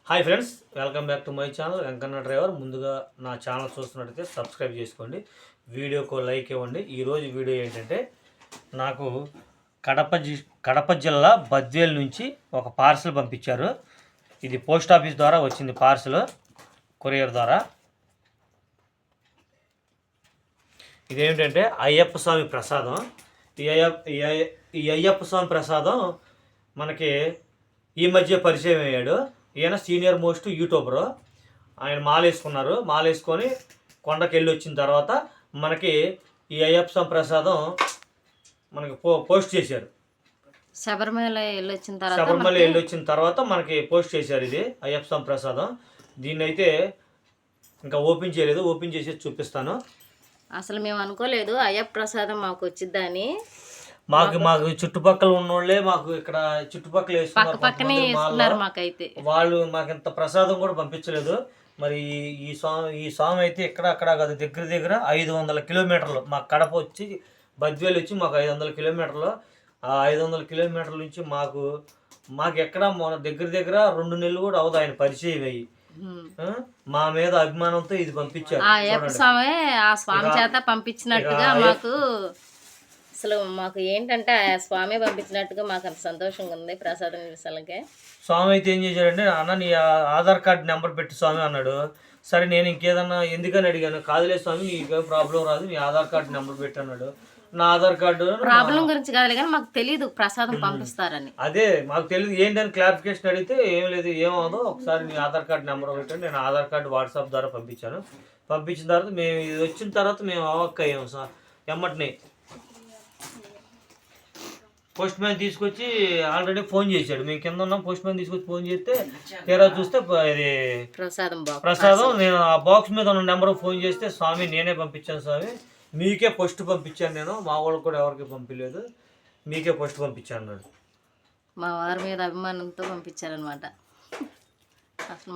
Hi friends, welcome back to my channel Venkanna driver. ముందుగా నా channel చూస్తున్నట్టయితే సబ్స్క్రైబ్ చేసుకోండి, వీడియోకు లైక్ ఇవ్వండి. ఈరోజు వీడియో ఏంటంటే, నాకు కడప జిల్లా బద్వేల్ నుంచి ఒక పార్సల్ పంపించారు. ఇది పోస్ట్ ఆఫీస్ ద్వారా వచ్చింది పార్సల్, కొరియర్ ద్వారా. ఇదేమిటంటే అయ్యప్ప స్వామి ప్రసాదం. ఈ అయ్యప్ప స్వామి ప్రసాదం మనకి ఈ మధ్య పరిచయం అయ్యాడు. ఈయన సీనియర్ మోస్ట్ యూట్యూబరు. ఆయన మాలేసుకున్నారు. మాలేసుకొని కొండకి వెళ్ళి వచ్చిన తర్వాత మనకి ఈ అయ్యప్ప స్వామి ప్రసాదం మనకి పోస్ట్ చేశారు. శబరిమల వెళ్ళి వచ్చిన తర్వాత మనకి పోస్ట్ చేశారు. ఇది అయ్యప్ప స్వామి ప్రసాదం. దీన్ని అయితే ఇంకా ఓపెన్ చేయలేదు, ఓపెన్ చేసి చూపిస్తాను. అసలు మేము అనుకోలేదు అయ్యప్ప ప్రసాదం మాకు వచ్చిద్దని. మాకు చుట్టుపక్కల ఉన్నోళ్ళే మాకు ఇక్కడ చుట్టుపక్కల వేసుకున్నారు. మాకైతే వాళ్ళు మాకు ఇంత ప్రసాదం కూడా పంపించలేదు. మరి ఈ స్వామి అయితే అక్కడ కాదు, దగ్గర 500 కిలోమీటర్లు. మాకు కడప వచ్చి బద్వేలు వచ్చి మాకు 500 కిలోమీటర్లు. ఆ 500 కిలోమీటర్ల నుంచి మాకు ఎక్కడ దగ్గర 2 నెలలు కూడా అవదు ఆయన పరిచయం అయ్యి. మా మీద అభిమానంతో ఇది పంపించారు. ఆ స్వామి చేత పంపించినట్టుగా మాకు అసలు మాకు ఏంటంటే ఆ స్వామి పంపించినట్టుగా మాకు అంత సంతోషంగా ఉంది. ప్రసాదం విషయాలకే స్వామి అయితే ఏం చేశాడంటే, అన్న నీ ఆధార్ కార్డు నెంబర్ పెట్టి స్వామి అన్నాడు. సరే నేను ఇంకేదన్నా ఎందుకని అడిగాను. కాదులే స్వామి, నీకు ప్రాబ్లం రాదు, నీ ఆధార్ కార్డు నెంబర్ పెట్టి అన్నాడు. నా ఆధార్ కార్డు ప్రాబ్లం గురించి కాదు కానీ మాకు తెలియదు ప్రసాదం పంపిస్తారని. అదే మాకు తెలియదు. ఏంటని క్లారిఫికేషన్ అడిగితే ఏం లేదు, ఏమవుదో ఒకసారి నీ ఆధార్ కార్డు నెంబర్ పెట్టండి. నేను ఆధార్ కార్డు వాట్సాప్ ద్వారా పంపించాను. పంపించిన తర్వాత మేము ఇది వచ్చిన తర్వాత మేము అవ్వక్కయ్యాము సార్. ఎమ్మటిని పోస్ట్ మ్యాన్ తీసుకొచ్చి ఆల్రెడీ ఫోన్ చేశాడు. మేము కింద ఉన్నాం. పోస్ట్ మ్యాన్ తీసుకొచ్చి ఫోన్ చేస్తే తీరా చూస్తే ఇది ప్రసాదం. నేను ఆ బాక్స్ మీద ఉన్న నెంబర్ ఫోన్ చేస్తే, స్వామి నేనే పంపించాను స్వామి, మీకే పోస్ట్ పంపించాను, నేను మా వాళ్ళకి కూడా ఎవరికి పంపించలేదు, మీకే పోస్ట్ పంపించాను అన్నాడు. మా వారి మీద అభిమానంతో పంపించారనమాట. అసలు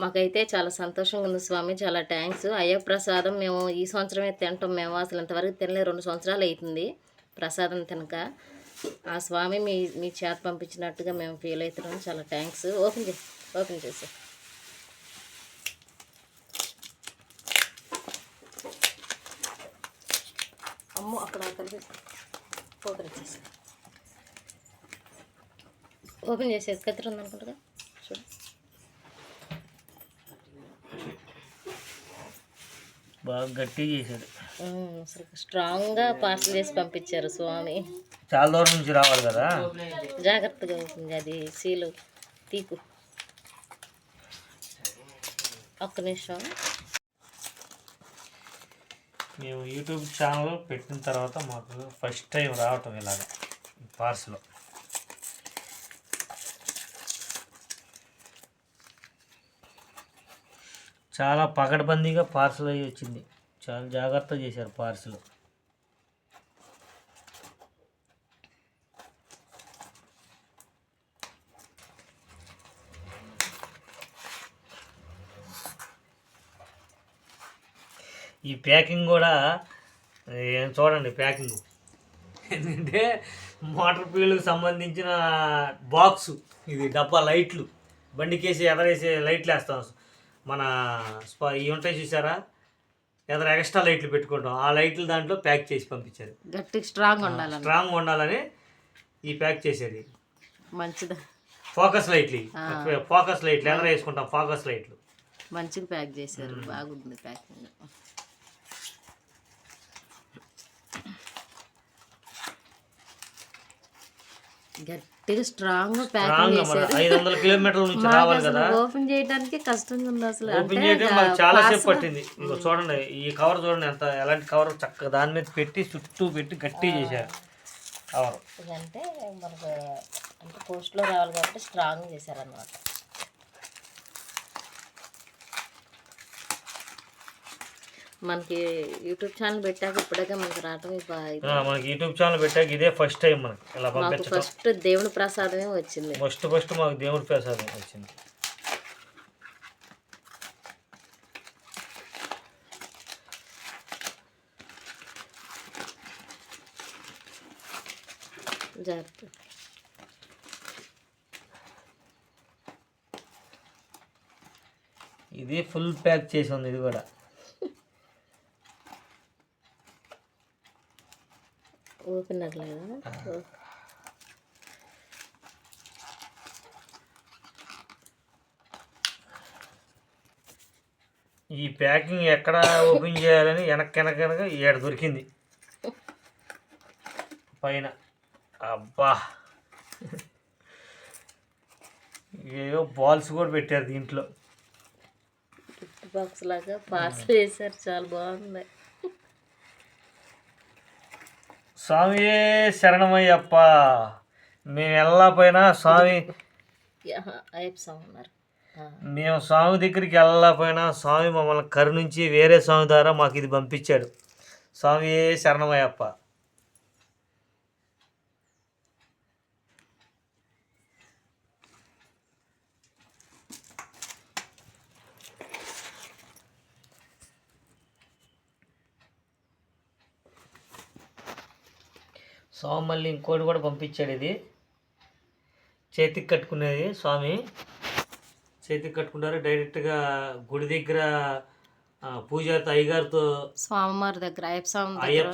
మాకైతే చాలా సంతోషంగా ఉంది స్వామి, చాలా థ్యాంక్స్. అయ్యప్ప ప్రసాదం మేము ఈ సంవత్సరమే తింటాం. మేము అసలు ఇంతవరకు తినలేదు. 2 సంవత్సరాలు అవుతుంది ప్రసాదం తినక. ఆ స్వామి మీ చేత పంపించినట్టుగా మేము ఫీల్ అవుతున్నాం. చాలా థ్యాంక్స్. ఓపెన్ చేసి అమ్మో అక్కడ ఓపెన్ చేసేది కత్తిరి ఉందనుకుంటుగా చూడు. బాగా గట్టి చేశాడు. అసలు స్ట్రాంగ్గా పార్సల్ చేసి పంపించారు స్వామి. చాలా దూరం నుంచి రావాలి కదా, జాగ్రత్తగా ఉంటుంది. అది సీలు తీకు. ఒక్క నిమిషం. మేము యూట్యూబ్ ఛానల్ పెట్టిన తర్వాత మాకు ఫస్ట్ టైం రావటం ఇలాగ పార్సల్. చాలా పకడ్బందీగా పార్సల్ అయ్యి వచ్చింది. చాలా జాగ్రత్త చేశారు పార్సల్. ఈ ప్యాకింగ్ కూడా చూడండి, ప్యాకింగ్ ఎందుకంటే మోటార్ ఫీల్డ్కి సంబంధించిన బాక్సు. ఇది డబ్బా లైట్లు, బండికేసి ఎదరేసి లైట్లు వేస్తాం. మన ఇవి ఉంటాయి చూసారా, ఎదర ఎక్స్ట్రా లైట్లు పెట్టుకుంటాం. ఆ లైట్లు దాంట్లో ప్యాక్ చేసి పంపించారు. గట్టి స్ట్రాంగ్ ఉండాలని ఈ ప్యాక్ చేసేది. మంచిది. ఫోకస్ లైట్లు ఎదర వేసుకుంటాం. ఫోకస్ లైట్లు మంచిగా ప్యాక్ చేశారు. బాగుంది ప్యాకింగ్. గట్టిగా స్ట్రాంగ్ ప్యాకింగ్ చేశారు. 500 కిలోమీటర్ల నుంచి రావాలి కదా, ఓపెన్ చేయడానికి కష్టంగా ఉంది. అసలు ఓపెన్ చేయడం మాకు చాలా సేపు పట్టింది. ఇదిగో చూడండి, ఈ కవర్ చూడండి ఎంత, ఎలాంటి కవర్ చక్కగా దాని మీద పెట్టి చుట్టూ పెట్టి గట్టి చేశారు కవర్. ఇదంటే మనకు అంటే పోస్ట్లో రావాలి కాబట్టి స్ట్రాంగ్ చేశారన్నమాట. మనకి యూట్యూబ్ ఛానల్ పెట్టాక ఇప్పుడే మనకి రావటం. మనకి యూట్యూబ్ ఛానల్ పెట్టాక ఇదే ఫస్ట్ టైం మనకి ఇలా పంపించడం. ఫస్ట్ దేవుని ప్రసాదమే వచ్చింది. ఫస్ట్ మాకు దేవుడి ప్రసాదం వచ్చింది. జాగ్రత్త. ఇది ఫుల్ ప్యాక్ చేసి ఉంది. ఇది కూడా ఓపెన్ అట్లేదా? ఈ ప్యాకింగ్ ఎక్కడ ఓపెన్ చేయాలని వెనక ఏడ దొరికింది పైన. అబ్బా, ఏవో బాల్స్ కూడా పెట్టారు దీంట్లో. గిఫ్ట్ బాక్స్ లాగా పార్సల్ వేసారు, చాలా బాగుంది. స్వామియే శరణమయ్యప్ప. మేము వెళ్ళకపోయినా స్వామి, అయ్యప్ప స్వామి ఉన్నారు. మేము స్వామి దగ్గరికి వెళ్ళకపోయినా స్వామి మమ్మల్ని కరుణించి వేరే స్వామి ద్వారా మాకు ఇది పంపించాడు. స్వామియే శరణమయ్యప్ప. స్వామి మళ్ళీ ఇంకోటి కూడా పంపించాడు. ఇది చేతికి కట్టుకునేది. స్వామి చేతికి కట్టుకుంటారు. డైరెక్ట్గా గుడి దగ్గర పూజారితో, అయ్యగారితో, స్వామివారి దగ్గర అయ్యప్ప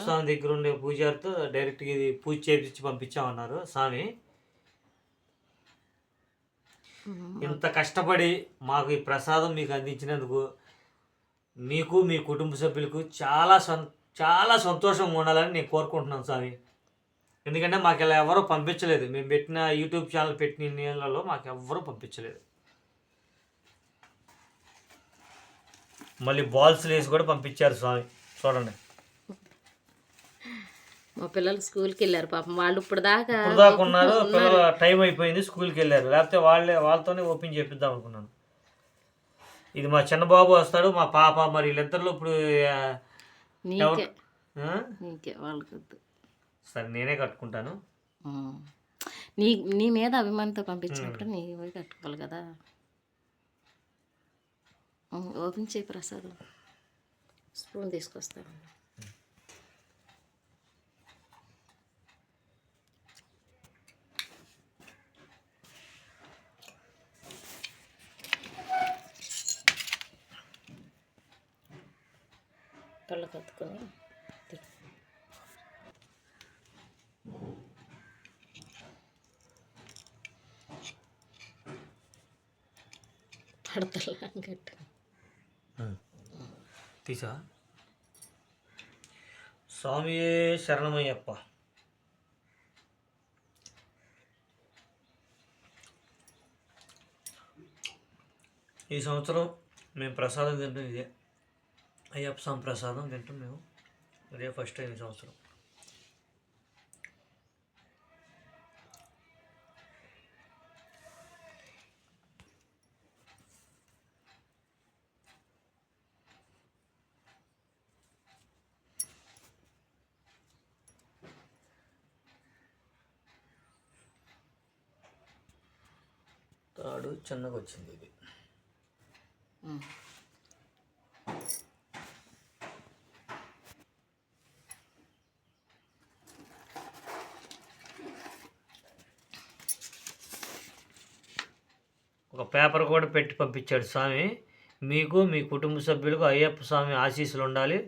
స్వామి దగ్గర ఉండే పూజారితో డైరెక్ట్గా ఇది పూజ చేపించి పంపించామన్నారు స్వామి. ఇంత కష్టపడి మాకు ఈ ప్రసాదం మీకు అందించినందుకు మీకు, మీ కుటుంబ సభ్యులకు చాలా సంతోషంగా ఉండాలని నేను కోరుకుంటున్నాను స్వామి. ఎందుకంటే మాకు ఇలా ఎవరూ పంపించలేదు. మేము పెట్టిన యూట్యూబ్ ఛానల్ పెట్టిన నెలలో మాకు ఎవ్వరూ పంపించలేదు. మళ్ళీ బాల్స్ వేసి కూడా పంపించారు స్వామి. చూడండి, మా పిల్లలు స్కూల్కి వెళ్ళారు పాపం. వాళ్ళు ఇప్పుడు దాకా ఉన్నారు. పిల్లలు టైం అయిపోయింది, స్కూల్కి వెళ్ళారు. లేకపోతే వాళ్ళతోనే ఓపెన్ చేపిద్దాం అనుకున్నాను. ఇది మా చిన్న బాబు వస్తాడు, మా పాప. మరి వీళ్ళిద్దరిలో ఇప్పుడు నీకే వాళ్ళకొద్దు, సరే నేనే కట్టుకుంటాను. నీ మీద అభిమానంతో పంపించినప్పుడు నీ పోయి కట్టుకోవాలి కదా. ఓపెన్ చేయి ప్రసాదం. స్పూన్ తీసుకొస్తాను. కళ్ళు కత్తుకొని పడతలా గట్టు తీసా. స్వామియే శరణమయ్యప్ప. ఈ సంవత్సరం మేము ప్రసాదం తింటాం. ఇదే అయ్యప్ప స్వామి ప్రసాదం తింటాం మేము. ఇదే ఫస్ట్ టైం ఈ సంవత్సరం. తాడు చిన్నగా వచ్చింది ఇది. ఒక పేపర్ కూడా పెట్టి పంపించాడు స్వామి. మీకు, మీ కుటుంబ సభ్యులకు అయ్యప్ప స్వామి ఆశీస్సులు ఉండాలి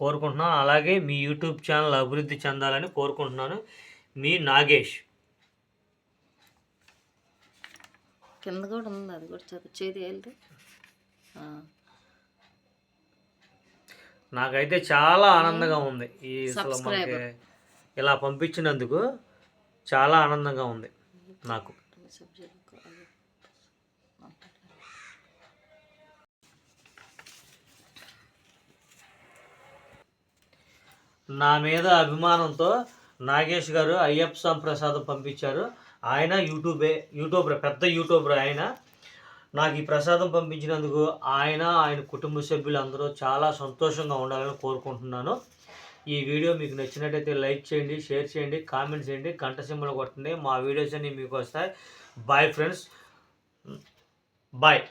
కోరుకుంటున్నాను. అలాగే మీ యూట్యూబ్ ఛానల్ అభివృద్ధి చెందాలని కోరుకుంటున్నాను. మీ నాగేష్. కింద కూడా ఉంది, అది కూడా చదివేది వెళ్తే. నాకైతే చాలా ఆనందంగా ఉంది. ఈ మనకి ఇలా పంపించినందుకు చాలా ఆనందంగా ఉంది నాకు. నా మీద అభిమానంతో నాగేష్ గారు అయ్యప్ప స్వామి ప్రసాదం పంపించారు. ఆయన యూట్యూబర్, పెద్ద యూట్యూబర్. ఆయన నాకు ఈ ప్రసాదం పంపించినందుకు ఆయన కుటుంబ సభ్యులు అందరూ చాలా సంతోషంగా ఉండాలని కోరుకుంటున్నాను. ఈ వీడియో మీకు నచ్చినట్టయితే లైక్ చేయండి, షేర్ చేయండి, కామెంట్ చేయండి, గంట సింబల్ కొట్టండి. మా వీడియోస్ అన్నీ మీకు వస్తాయి. Bye friends, bye.